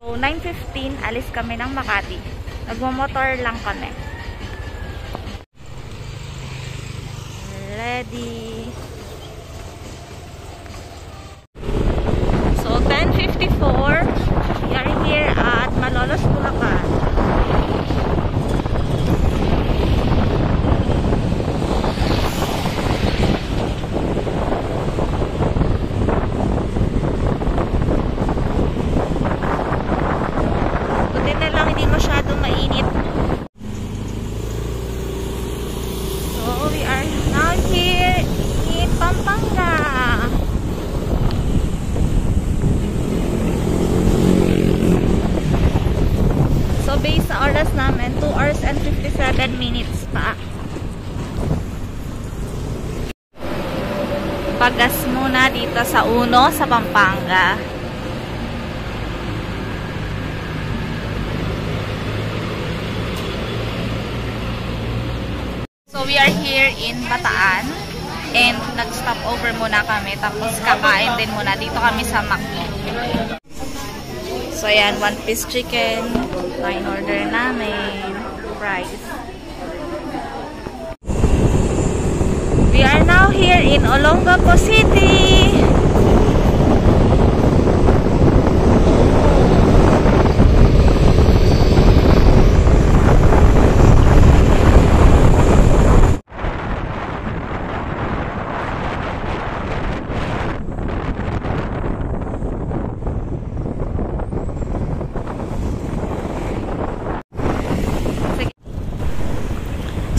So, 9:15, alis kami ng Makati. Nagmamotor lang kami. Ready. So, 10:54, we are here at Malolos, Bulacan. Buti na lang hindi masyadong mainit. So, we are now here in Pampanga. So, based sa oras namin, 2 hours and 57 minutes pa. Pagas muna dito sa Uno, sa Pampanga. So, we are here in Bataan. And nag-stop over muna kami. Tapos, kakain din muna. Dito kami sa Maki. So, ayan, 1-piece chicken. Line order namin. Price. We are now here in Olongapo City.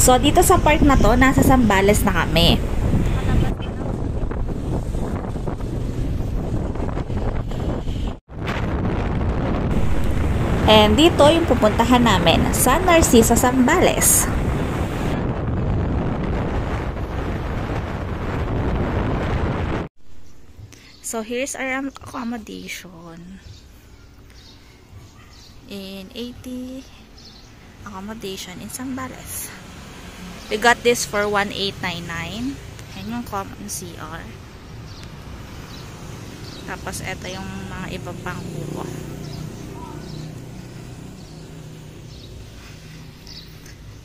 So, dito sa part na to, nasa Zambales na kami. And dito yung pupuntahan namin, San Narciso, Zambales. So, here's our accommodation. In 80 accommodation in Zambales. We got this for 1,899. Yan yung common CR. Tapos, ito yung mga iba pang kuko.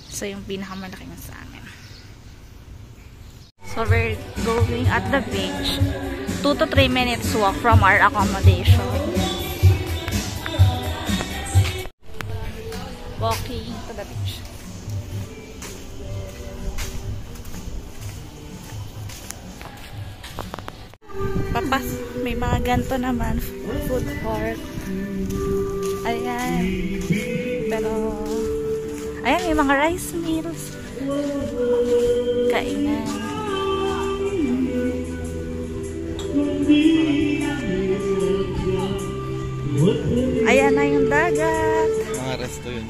So, yung pinakamalaki na sa amin. So, we're going at the beach. 2 to 3 minutes walk from our accommodation. Walking to the beach. Papas, may mga ganto naman. Food court. Ayan. Pero, ayan, may mga rice meals. Kainan. Ayan na yung dagat. Mga resto yun.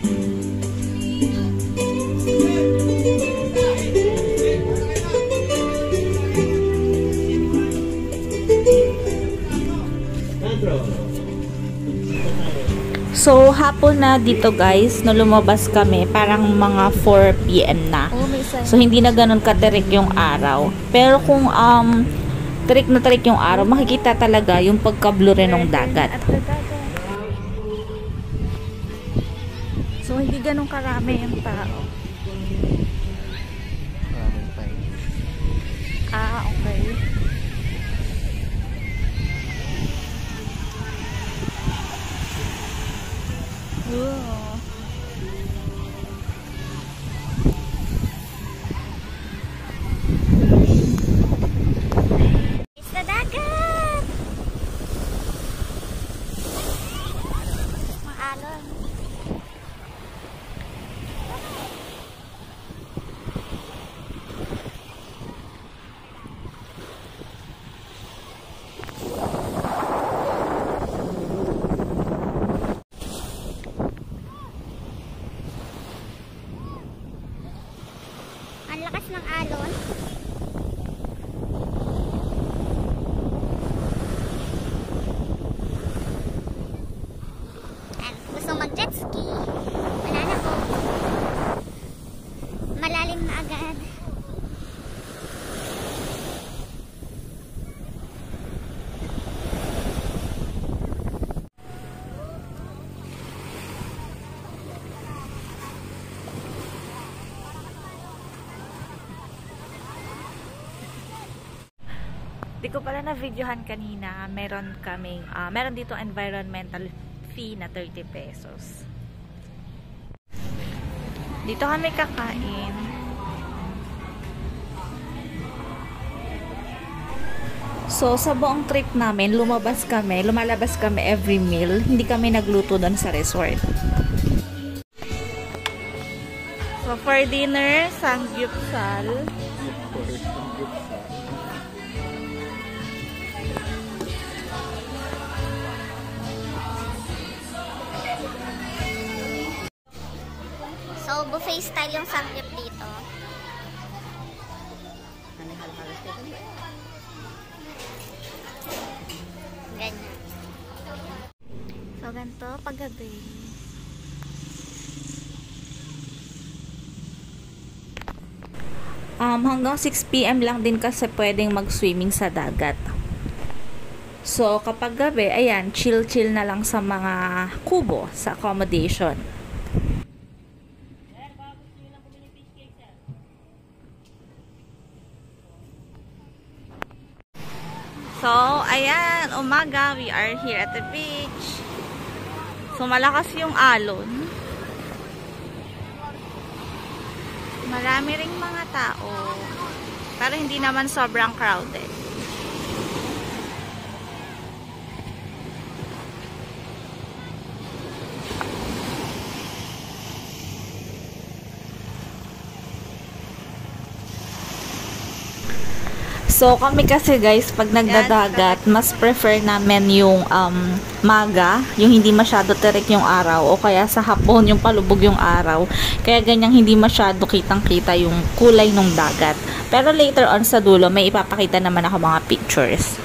So, hapon na dito guys, no, lumabas kami, parang mga 4 PM na. So, hindi na ganun katirik yung araw. Pero kung tirik na tirik yung araw, makikita talaga yung pagka-blue rin ng dagat. So, hindi ganun karami yung tao. Maraming tayo. Ah, okay. Ooh. It's the dagat! Maalon. Ang lakas ng alon. Gusto mag-jet ski. Wala na po. Malalim na agad. Di ko pala na-videohan kanina. Meron dito environmental fee na 30 pesos. Dito kami kakain. So, sa buong trip namin, lumalabas kami every meal. Hindi kami nagluto doon sa resort. So, for dinner, samgyupsal. So, buffet style yung samgyup dito. Ganyan. So, ganito paggabi. Hanggang 6 PM lang din kasi pwedeng mag-swimming sa dagat. So, kapag gabi, ayan, chill-chill na lang sa mga kubo sa accommodation. So, ayan, umaga, we are here at the beach. So, malakas yung alon. Marami ring mga tao. Pero hindi naman sobrang crowded. So, kami kasi guys, pag nagdadagat, mas prefer namin yung maga, yung hindi masyado tirik yung araw, o kaya sa hapon, yung palubog yung araw. Kaya ganyang hindi masyado kitang-kita yung kulay ng dagat. Pero later on sa dulo, may ipapakita naman ako mga pictures.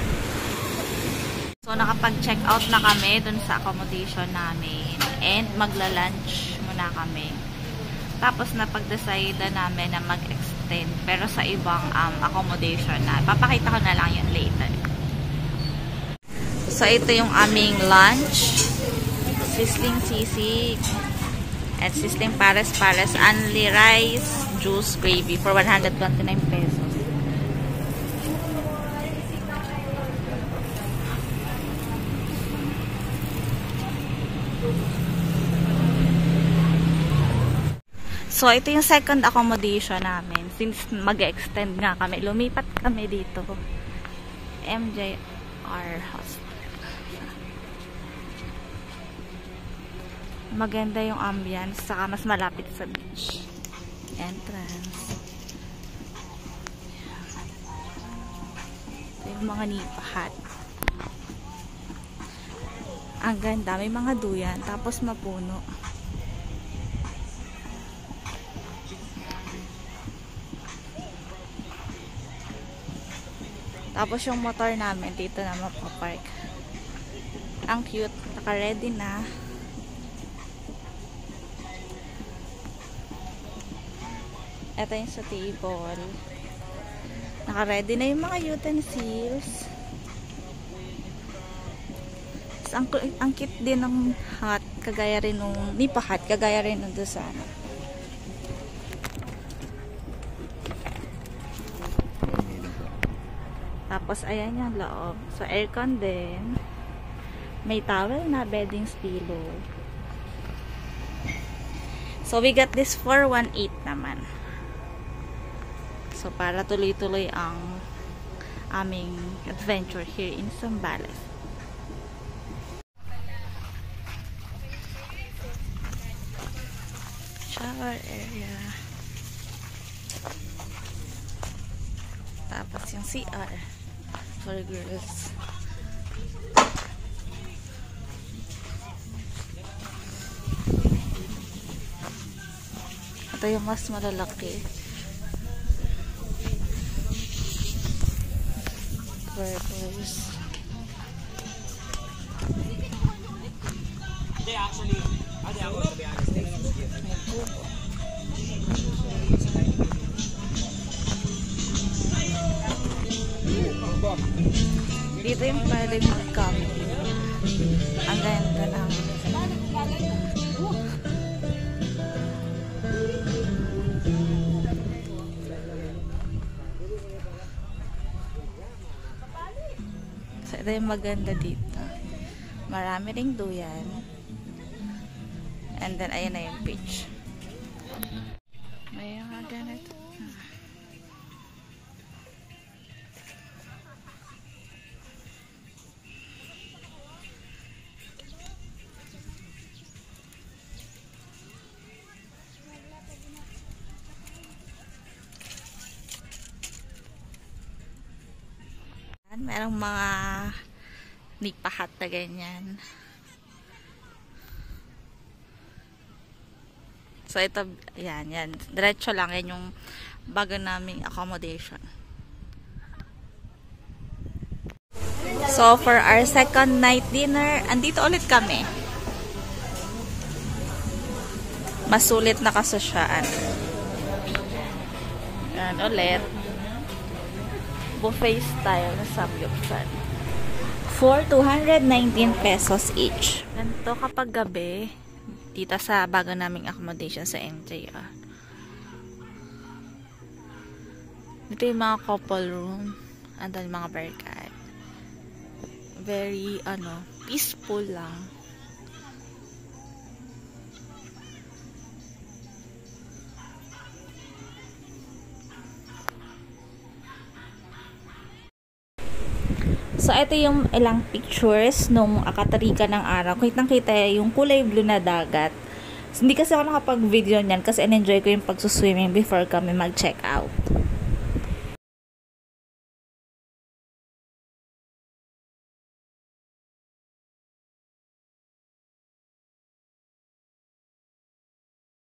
So, nakapag-check out na kami dun sa accommodation namin. And magla-lunch muna kami. Tapos napag-decide namin na mag-extend pero sa ibang accommodation na. Papakita ko na lang yun later. So ito yung aming lunch. Sizzling sisig at sizzling pares-pares, only rice, juice, gravy for 129 pesos. So, ito yung second accommodation namin. Since mag-extend nga kami, lumipat kami dito. MJR Hostel. Maganda yung ambience, saka mas malapit sa beach. Entrance. Ito yung mga nipahat. Ang ganda, may mga duyan, tapos mapuno. Tapos yung motor namin dito na mapapark. Ang cute. Naka-ready na. Ito yung sa table. Naka-ready na yung mga utensils. Ang cute din ng hut. Kagaya rin nung nipa hut. Kagaya rin nung doon sa ano. Tapos, ayan yung loob. So, aircon din. May towel na, beddings, pillow. So, we got this for 1.8 naman. So, para tuloy-tuloy ang aming adventure here in Zambales. Shower area. Tapos yung CR. For girls. Ito yung mas malalaki. For girls. Dito yung pwede mag-camping. Ang ganda ng Ito yung maganda dito. Marami ring duyan. And then, ayan na yung peach. May mga ganito. Merong mga nipahat na ganyan. So, ito, yan. Diretso lang yan yung bago naming accommodation. So, for our second night dinner, andito ulit kami. Masulit na kasosyaan. Yan ulit. Buffet style na samgyupsal. For 219 pesos each. Ganito kapag gabi, dito sa bago naming accommodation sa MJR. Dito yung mga couple room. Andun yung mga barkad. Very, peaceful lang. So, ito yung ilang pictures nung akatarika ng araw. Kitang-kita yung kulay blue na dagat. So, hindi kasi ako nakapag-video niyan kasi in-enjoy ko yung pagsuswimming before kami mag-check out.